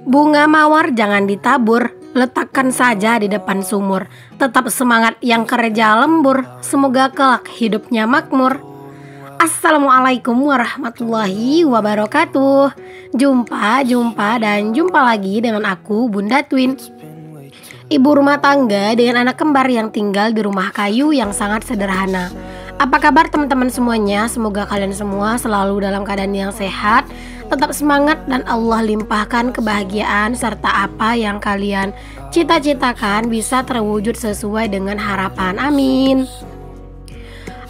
Bunga mawar jangan ditabur, letakkan saja di depan sumur. Tetap semangat yang kerja lembur, semoga kelak hidupnya makmur. Assalamualaikum warahmatullahi wabarakatuh. Jumpa lagi dengan aku Bunda Twin, ibu rumah tangga dengan anak kembar yang tinggal di rumah kayu yang sangat sederhana. Apa kabar teman-teman semuanya? Semoga kalian semua selalu dalam keadaan yang sehat, tetap semangat, dan Allah limpahkan kebahagiaan serta apa yang kalian cita-citakan bisa terwujud sesuai dengan harapan. Amin.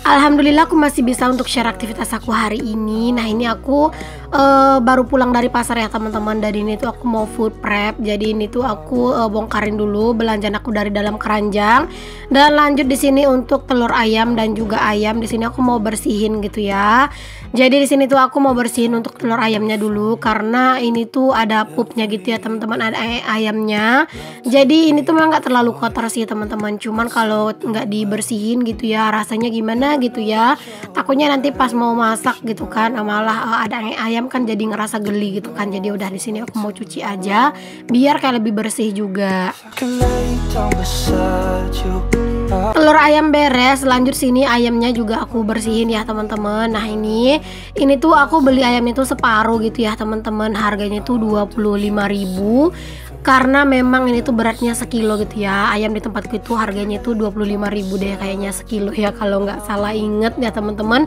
Alhamdulillah aku masih bisa untuk share aktivitas aku hari ini. Nah, ini aku baru pulang dari pasar ya teman-teman. Dari ini tuh aku mau food prep. Jadi ini tuh aku bongkarin dulu belanjaan aku dari dalam keranjang. Dan lanjut di sini untuk telur ayam dan juga ayam. Di sini aku mau bersihin gitu ya. Jadi di sini tuh aku mau bersihin untuk telur ayamnya dulu karena ini tuh ada pupnya gitu ya teman-teman, ada ayamnya. Jadi ini tuh memang nggak terlalu kotor sih teman-teman. Cuman kalau nggak dibersihin gitu ya rasanya gimana gitu ya. Takutnya nanti pas mau masak gitu kan malah ada ayam kan jadi ngerasa geli gitu kan. Jadi udah di sini aku mau cuci aja biar kayak lebih bersih juga. Telur ayam beres, lanjut sini ayamnya juga aku bersihin ya teman-teman. Nah, ini tuh aku beli ayam itu separuh gitu ya teman-teman. Harganya itu 25.000 karena memang ini tuh beratnya sekilo gitu ya. Ayam di tempatku itu harganya itu 25.000 deh kayaknya sekilo ya kalau nggak salah inget ya teman-teman.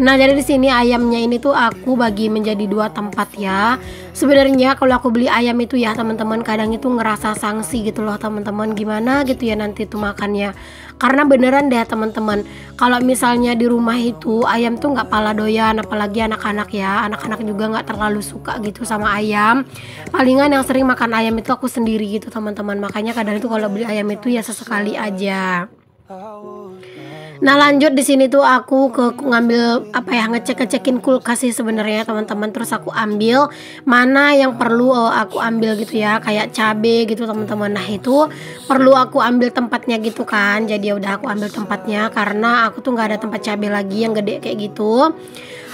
Nah, jadi di sini ayamnya ini tuh aku bagi menjadi 2 tempat ya. Sebenarnya kalau aku beli ayam itu ya teman-teman kadang itu ngerasa sanksi gitu loh teman-teman, gimana gitu ya nanti tuh makannya. Karena beneran deh teman-teman, kalau misalnya di rumah itu ayam tuh nggak pala doyan, apalagi anak-anak ya. Anak-anak juga nggak terlalu suka gitu sama ayam. Palingan yang sering makan ayam itu aku sendiri gitu teman-teman. Makanya kadang itu kalau beli ayam itu ya sesekali aja. Nah, lanjut di sini tuh aku ngambil apa ya, ngecekin kulkas sih sebenarnya teman-teman. Terus aku ambil mana yang perlu aku ambil gitu ya, kayak cabe gitu teman-teman. Nah, itu perlu aku ambil tempatnya gitu kan. Jadi ya udah aku ambil tempatnya karena aku tuh nggak ada tempat cabe lagi yang gede kayak gitu.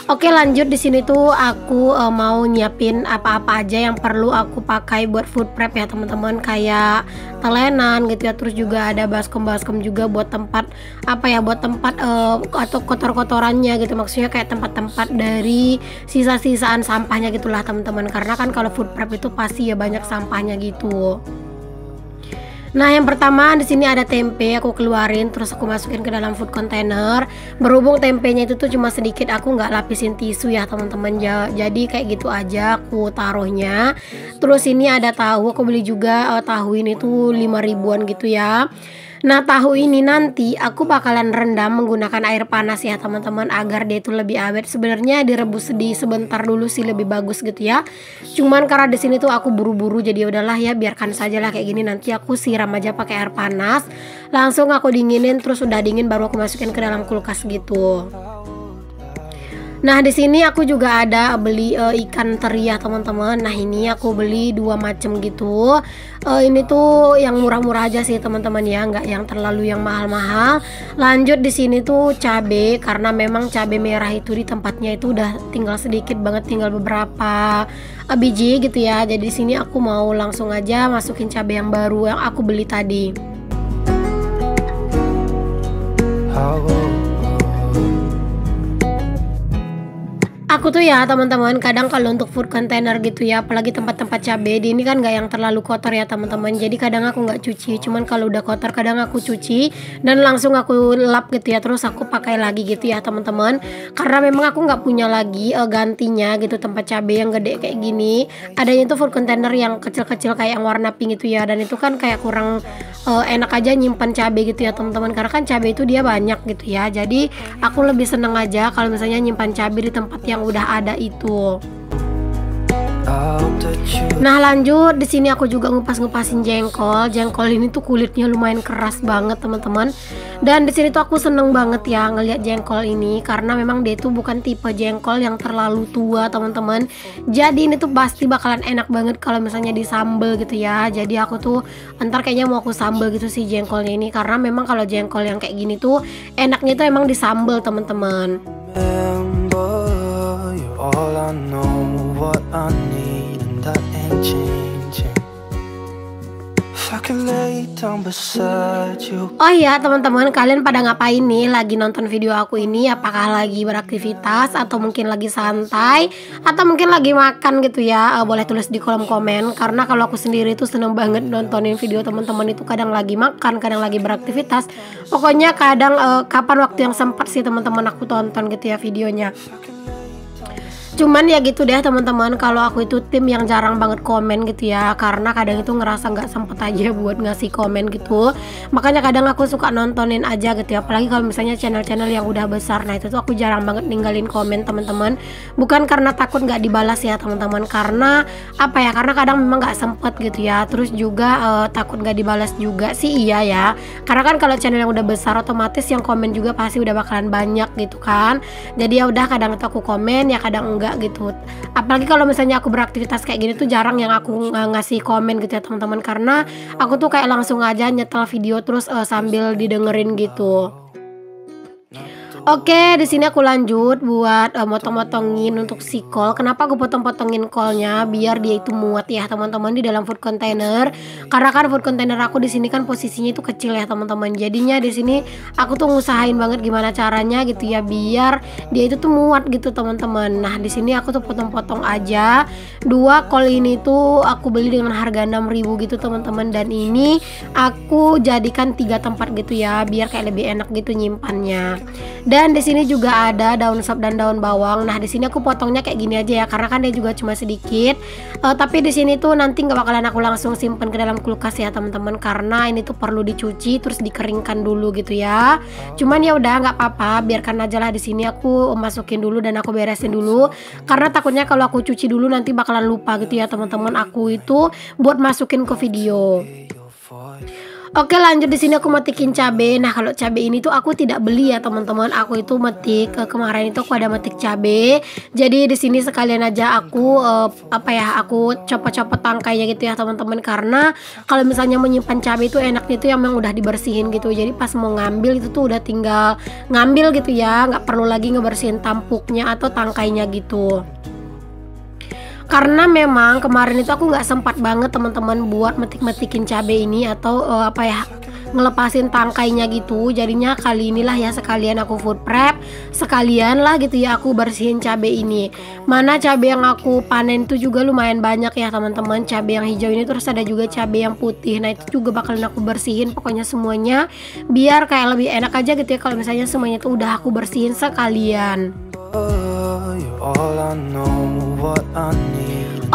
Oke, lanjut di sini tuh aku mau nyiapin apa-apa aja yang perlu aku pakai buat food prep ya teman-teman, kayak telenan gitu ya. Terus juga ada baskom juga buat tempat apa ya, buat tempat atau kotor-kotorannya gitu, maksudnya kayak tempat-tempat dari sisa-sisaan sampahnya gitulah teman-teman, karena kan kalau food prep itu pasti ya banyak sampahnya gitu. Nah, yang pertama di sini ada tempe, aku keluarin terus aku masukin ke dalam food container. Berhubung tempenya itu tuh cuma sedikit, aku nggak lapisin tisu ya teman-teman. Jadi kayak gitu aja aku taruhnya. Terus ini ada tahu, aku beli juga tahu ini tuh 5.000-an gitu ya. Nah, tahu ini nanti aku bakalan rendam menggunakan air panas ya teman-teman agar dia itu lebih awet. Sebenarnya direbus di sebentar dulu sih lebih bagus gitu ya. Cuman karena di sini tuh aku buru-buru jadi udahlah ya, biarkan saja lah kayak gini. Nanti aku siram aja pakai air panas. Langsung aku dinginin, terus udah dingin baru aku masukin ke dalam kulkas gitu. Nah, di sini aku juga ada beli ikan teri ya teman-teman. Nah, ini aku beli 2 macam gitu. Ini tuh yang murah-murah aja sih teman-teman ya, nggak yang terlalu yang mahal-mahal. Lanjut di sini tuh cabe, karena memang cabe merah itu di tempatnya itu udah tinggal sedikit banget, tinggal beberapa biji gitu ya. Jadi di sini aku mau langsung aja masukin cabe yang baru yang aku beli tadi. Aku tuh ya teman-teman kadang kalau untuk food container gitu ya, apalagi tempat-tempat cabai di ini kan nggak yang terlalu kotor ya teman-teman. Jadi kadang aku nggak cuci, cuman kalau udah kotor kadang aku cuci dan langsung aku lap gitu ya, terus aku pakai lagi gitu ya teman-teman. Karena memang aku nggak punya lagi gantinya gitu tempat cabai yang gede kayak gini. Adanya itu food container yang kecil-kecil kayak yang warna pink itu ya, dan itu kan kayak kurang enak aja nyimpan cabai gitu ya teman-teman, karena kan cabai itu dia banyak gitu ya. Jadi aku lebih seneng aja kalau misalnya nyimpan cabai di tempat yang udah ada itu. Nah, lanjut di sini aku juga ngupas-ngupasin jengkol. Jengkol ini tuh kulitnya lumayan keras banget teman-teman. Dan di sini tuh aku seneng banget ya ngelihat jengkol ini karena memang dia tuh bukan tipe jengkol yang terlalu tua teman-teman. Jadi ini tuh pasti bakalan enak banget kalau misalnya disambel gitu ya. Jadi aku tuh ntar kayaknya mau aku sambel gitu sih jengkolnya ini, karena memang kalau jengkol yang kayak gini tuh enaknya tuh emang disambel teman-teman. All I know, what I need, and that ain't changed. Oh iya teman-teman, kalian pada ngapain nih lagi nonton video aku ini? Apakah lagi beraktivitas atau mungkin lagi santai atau mungkin lagi makan gitu ya? Boleh tulis di kolom komen, karena kalau aku sendiri tuh seneng banget nontonin video teman-teman itu, kadang lagi makan, kadang lagi beraktivitas. Pokoknya kadang kapan waktu yang sempat sih teman-teman aku tonton gitu ya videonya. Cuman ya gitu deh teman-teman, kalau aku itu tim yang jarang banget komen gitu ya, karena kadang itu ngerasa nggak sempet aja buat ngasih komen gitu. Makanya kadang aku suka nontonin aja gitu ya, apalagi kalau misalnya channel-channel yang udah besar. Nah itu tuh aku jarang banget ninggalin komen teman-teman. Bukan karena takut nggak dibalas ya teman-teman, karena apa ya, karena kadang memang nggak sempet gitu ya. Terus juga takut nggak dibalas juga sih, iya ya, karena kan kalau channel yang udah besar otomatis yang komen juga pasti udah bakalan banyak gitu kan. Jadi ya udah, kadang itu aku komen ya, kadang enggak gitu. Apalagi kalau misalnya aku beraktivitas kayak gini tuh jarang yang aku ngasih komen gitu ya teman-teman, karena aku tuh kayak langsung aja nyetel video terus sambil didengerin gitu. Oke, di sini aku lanjut buat motong-motongin untuk si kol. Kenapa aku potong-potongin kolnya? Biar dia itu muat ya teman-teman di dalam food container. Karena kan food container aku di sini kan posisinya itu kecil ya teman-teman. Jadinya di sini aku tuh ngusahain banget gimana caranya gitu ya, biar dia itu tuh muat gitu teman-teman. Nah, di sini aku tuh potong-potong aja. Dua kol ini tuh aku beli dengan harga 6.000 gitu teman-teman, dan ini aku jadikan 3 tempat gitu ya, biar kayak lebih enak gitu nyimpannya. Dan di sini juga ada daun sop dan daun bawang. Nah, di sini aku potongnya kayak gini aja ya, karena kan dia juga cuma sedikit. Tapi di sini tuh nanti nggak bakalan aku langsung simpen ke dalam kulkas ya teman-teman, karena ini tuh perlu dicuci terus dikeringkan dulu gitu ya. Cuman ya udah nggak apa-apa, biarkan aja lah. Di sini aku masukin dulu dan aku beresin dulu, karena takutnya kalau aku cuci dulu nanti bakalan lupa gitu ya teman-teman, aku itu buat masukin ke video. Oke, lanjut. Di sini aku metikin cabe. Nah, kalau cabe ini tuh aku tidak beli ya teman-teman. Aku itu metik kemarin itu aku ada metik cabe. Jadi di sini sekalian aja aku aku copot-copot tangkainya gitu ya teman-teman, karena kalau misalnya menyimpan cabe itu enaknya itu yang memang udah dibersihin gitu. Jadi pas mau ngambil itu tuh udah tinggal ngambil gitu ya, nggak perlu lagi ngebersihin tampuknya atau tangkainya gitu. Karena memang kemarin itu aku nggak sempat banget teman-teman buat metik-metikin cabai ini atau ngelepasin tangkainya gitu. Jadinya kali inilah ya sekalian aku food prep, sekalian lah gitu ya aku bersihin cabai ini. Mana cabai yang aku panen itu juga lumayan banyak ya teman-teman, cabai yang hijau ini, terus ada juga cabai yang putih. Nah itu juga bakalan aku bersihin pokoknya semuanya, biar kayak lebih enak aja gitu ya kalau misalnya semuanya itu udah aku bersihin sekalian.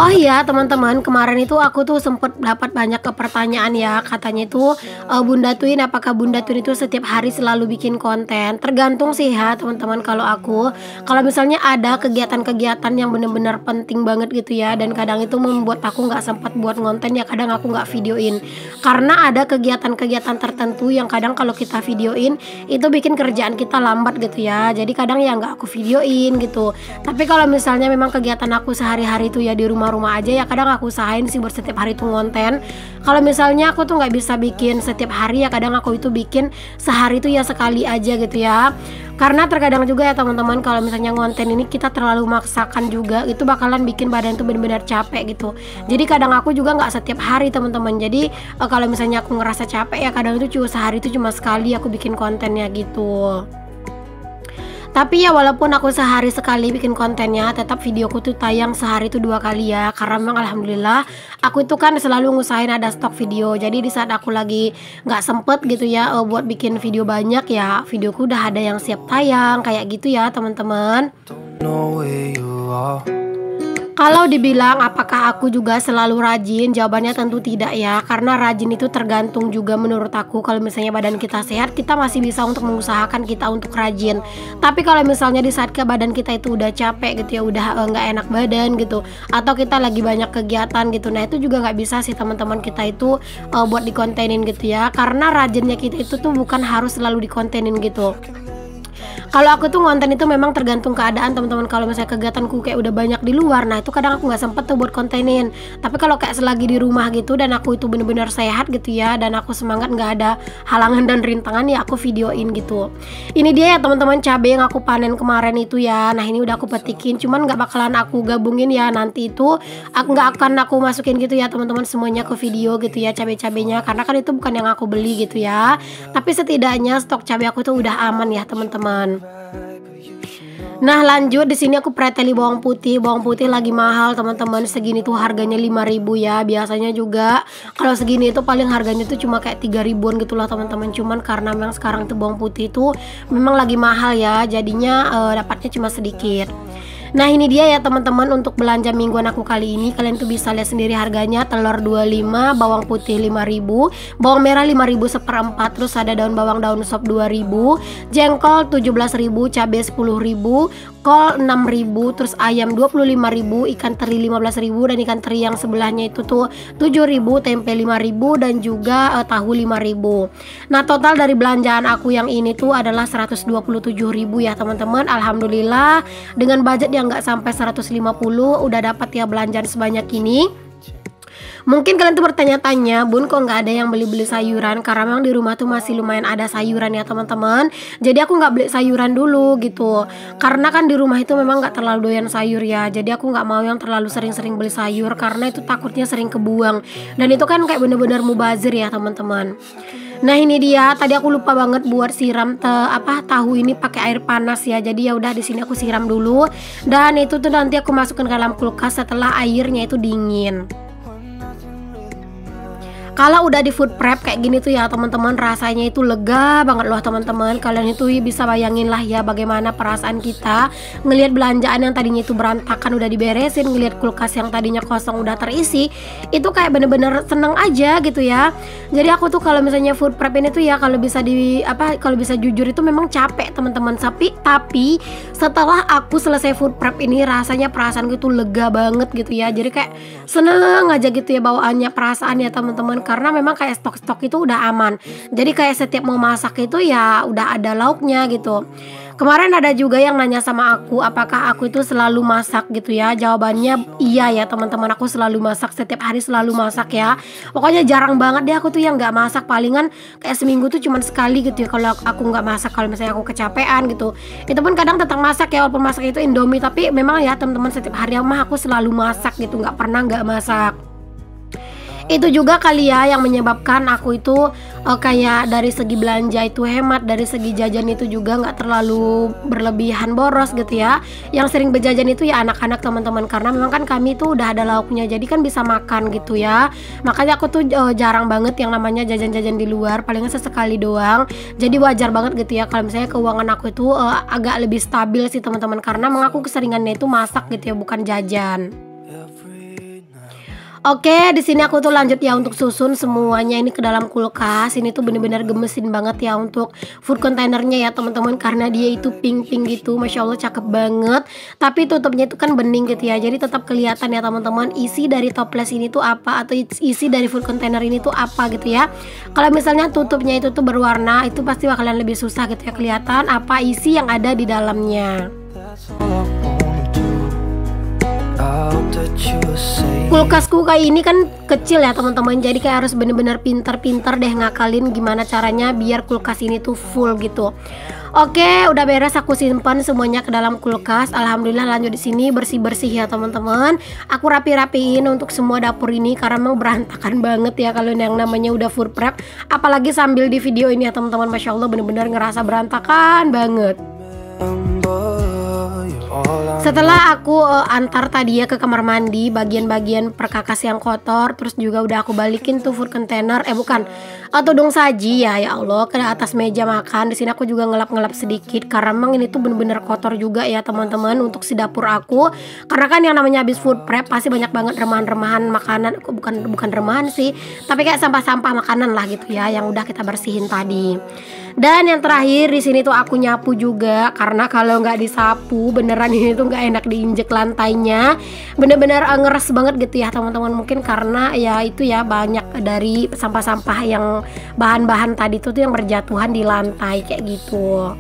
Oh iya teman-teman, kemarin itu aku tuh sempet dapat banyak pertanyaan ya, katanya itu Bunda Twin, apakah Bunda Twin itu setiap hari selalu bikin konten? Tergantung sih ya teman-teman. Kalau aku, kalau misalnya ada kegiatan-kegiatan yang bener-bener penting banget gitu ya, dan kadang itu membuat aku nggak sempat buat konten ya, kadang aku nggak videoin, karena ada kegiatan-kegiatan tertentu yang kadang kalau kita videoin itu bikin kerjaan kita lambat gitu ya, jadi kadang ya nggak aku videoin gitu. Tapi kalau misalnya memang kegiatan aku sehari-hari itu ya di rumah aja ya, kadang aku usahain sih buat setiap hari itu ngonten. Kalau misalnya aku tuh nggak bisa bikin setiap hari ya, kadang aku itu bikin sehari itu ya sekali aja gitu ya. Karena terkadang juga ya teman-teman, kalau misalnya ngonten ini kita terlalu maksakan juga, itu bakalan bikin badan tuh benar-benar capek gitu. Jadi kadang aku juga nggak setiap hari teman-teman. Jadi kalau misalnya aku ngerasa capek ya, kadang itu cuma sehari itu cuma sekali aku bikin kontennya gitu. Tapi ya walaupun aku sehari sekali bikin kontennya, tetap videoku tuh tayang sehari itu 2 kali ya. Karena memang alhamdulillah aku itu kan selalu ngusahain ada stok video. Jadi di saat aku lagi nggak sempet gitu ya buat bikin video banyak ya, videoku udah ada yang siap tayang kayak gitu ya teman-teman. Kalau dibilang apakah aku juga selalu rajin, jawabannya tentu tidak ya. Karena rajin itu tergantung juga menurut aku. Kalau misalnya badan kita sehat, kita masih bisa untuk mengusahakan kita untuk rajin. Tapi kalau misalnya di saat badan kita itu udah capek gitu ya, udah nggak enak badan gitu, atau kita lagi banyak kegiatan gitu, nah itu juga nggak bisa sih teman-teman kita itu buat dikontenin gitu ya. Karena rajinnya kita itu tuh bukan harus selalu dikontenin gitu. Kalau aku tuh konten itu memang tergantung keadaan teman-teman. Kalau misalnya kegiatanku kayak udah banyak di luar, nah itu kadang aku nggak sempet tuh buat kontenin. Tapi kalau kayak selagi di rumah gitu dan aku itu bener-bener sehat gitu ya, dan aku semangat, nggak ada halangan dan rintangan, ya aku videoin gitu. Ini dia ya teman-teman, cabai yang aku panen kemarin itu ya. Nah ini udah aku petikin, cuman nggak bakalan aku gabungin ya, nanti itu aku nggak akan aku masukin gitu ya teman-teman semuanya ke video gitu ya, cabai-cabainya, karena kan itu bukan yang aku beli gitu ya. Tapi setidaknya stok cabai aku tuh udah aman ya teman-teman. Nah lanjut, di sini aku preteli bawang putih. Bawang putih lagi mahal teman-teman, segini tuh harganya 5.000 ya. Biasanya juga kalau segini itu paling harganya tuh cuma kayak 3 ribuan gitulah teman-teman. Cuman karena memang sekarang tuh bawang putih itu memang lagi mahal ya, jadinya dapatnya cuma sedikit. Nah ini dia ya teman-teman untuk belanja mingguan aku kali ini. Kalian tuh bisa lihat sendiri harganya. Telur 25, bawang putih 5.000, bawang merah 5.000 seperempat, terus ada daun bawang daun sop 2.000, jengkol 17.000, cabai 10.000, kol 6.000, terus ayam 25.000, ikan teri 15.000, dan ikan teri yang sebelahnya itu tuh 7.000, tempe 5.000, dan juga tahu 5.000. Nah total dari belanjaan aku yang ini tuh adalah 127.000 ya teman-teman. Alhamdulillah dengan budget yang nggak sampai 150 udah dapat ya belanjaan sebanyak ini. Mungkin kalian tuh bertanya-tanya, Bun kok nggak ada yang beli-beli sayuran? Karena memang di rumah tuh masih lumayan ada sayuran ya teman-teman. Jadi aku nggak beli sayuran dulu gitu. Karena kan di rumah itu memang nggak terlalu doyan sayur ya. Jadi aku nggak mau yang terlalu sering-sering beli sayur, karena itu takutnya sering kebuang. Dan itu kan kayak bener-bener mubazir ya teman-teman. Nah ini dia, tadi aku lupa banget buat siram tahu ini pakai air panas ya. Jadi ya udah di sini aku siram dulu, dan itu tuh nanti aku masukkan ke dalam kulkas setelah airnya itu dingin. Kalau udah di food prep kayak gini tuh ya teman-teman, rasanya itu lega banget loh teman-teman. Kalian itu bisa bayangin lah ya bagaimana perasaan kita ngelihat belanjaan yang tadinya itu berantakan udah diberesin, ngelihat kulkas yang tadinya kosong udah terisi. Itu kayak bener-bener seneng aja gitu ya. Jadi aku tuh kalau misalnya food prep ini tuh ya, kalau bisa jujur itu memang capek teman-teman. Tapi setelah aku selesai food prep ini, rasanya perasaan gitu lega banget gitu ya. Jadi kayak seneng aja gitu ya bawaannya, perasaan ya teman-teman. Karena memang kayak stok-stok itu udah aman. Jadi kayak setiap mau masak itu ya udah ada lauknya gitu. Kemarin ada juga yang nanya sama aku, apakah aku itu selalu masak gitu ya. Jawabannya iya ya teman-teman, aku selalu masak, setiap hari selalu masak ya. Pokoknya jarang banget deh aku tuh yang nggak masak. Palingan kayak seminggu tuh cuman sekali gitu ya kalau aku nggak masak, kalau misalnya aku kecapean gitu. Itu pun kadang tetap masak ya, walaupun masak itu Indomie. Tapi memang ya teman-teman, setiap hari aku selalu masak gitu, nggak pernah nggak masak. Itu juga kali ya yang menyebabkan aku itu kayak dari segi belanja itu hemat, dari segi jajan itu juga nggak terlalu berlebihan boros gitu ya. Yang sering berjajan itu ya anak-anak teman-teman, karena memang kan kami tuh udah ada lauknya, jadi kan bisa makan gitu ya. Makanya aku tuh jarang banget yang namanya jajan-jajan di luar, palingan sesekali doang. Jadi wajar banget gitu ya kalau misalnya keuangan aku itu agak lebih stabil sih teman-teman, karena memang aku keseringannya itu masak gitu ya, bukan jajan. Oke, di sini aku tuh lanjut ya untuk susun semuanya ini ke dalam kulkas. Ini tuh bener-bener gemesin banget ya untuk food containernya ya teman-teman, karena dia itu pink-pink gitu, masya Allah cakep banget. Tapi tutupnya itu kan bening gitu ya, jadi tetap kelihatan ya teman-teman isi dari toples ini tuh apa, atau isi dari food container ini tuh apa gitu ya. Kalau misalnya tutupnya itu tuh berwarna, itu pasti bakalan lebih susah gitu ya kelihatan apa isi yang ada di dalamnya. Kulkasku kayak ini kan kecil ya teman-teman, jadi kayak harus bener-bener pinter-pinter deh ngakalin gimana caranya biar kulkas ini tuh full gitu. Oke, udah beres aku simpan semuanya ke dalam kulkas. Alhamdulillah lanjut di sini bersih-bersih ya teman-teman. Aku rapi-rapiin untuk semua dapur ini karena memang berantakan banget ya kalau yang namanya udah food prep. Apalagi sambil di video ini ya teman-teman, masya Allah bener-bener ngerasa berantakan banget. Setelah aku antar tadi ya ke kamar mandi bagian-bagian perkakas yang kotor, terus juga udah aku balikin tuh food container, tudung saji ya Allah ke atas meja makan. Di sini aku juga ngelap-ngelap sedikit karena memang ini tuh bener-bener kotor juga ya teman-teman untuk si dapur aku. Karena kan yang namanya habis food prep pasti banyak banget remahan-remahan makanan, bukan remahan sih, tapi kayak sampah-sampah makanan lah gitu ya yang udah kita bersihin tadi. Dan yang terakhir di sini tuh aku nyapu juga, karena kalau nggak disapu beneran ini tuh nggak enak diinjek lantainya, bener-bener ngeres banget gitu ya teman-teman. Mungkin karena ya itu ya banyak dari sampah-sampah yang bahan-bahan tadi tuh yang berjatuhan di lantai kayak gitu.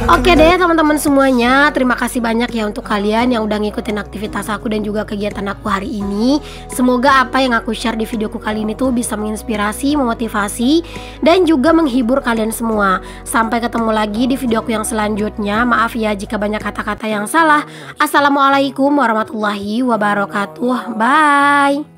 Oke deh teman-teman semuanya, terima kasih banyak ya untuk kalian yang udah ngikutin aktivitas aku dan juga kegiatan aku hari ini. Semoga apa yang aku share di videoku kali ini tuh bisa menginspirasi, memotivasi, dan juga menghibur kalian semua. Sampai ketemu lagi di videoku yang selanjutnya. Maaf ya jika banyak kata-kata yang salah. Assalamualaikum warahmatullahi wabarakatuh. Bye.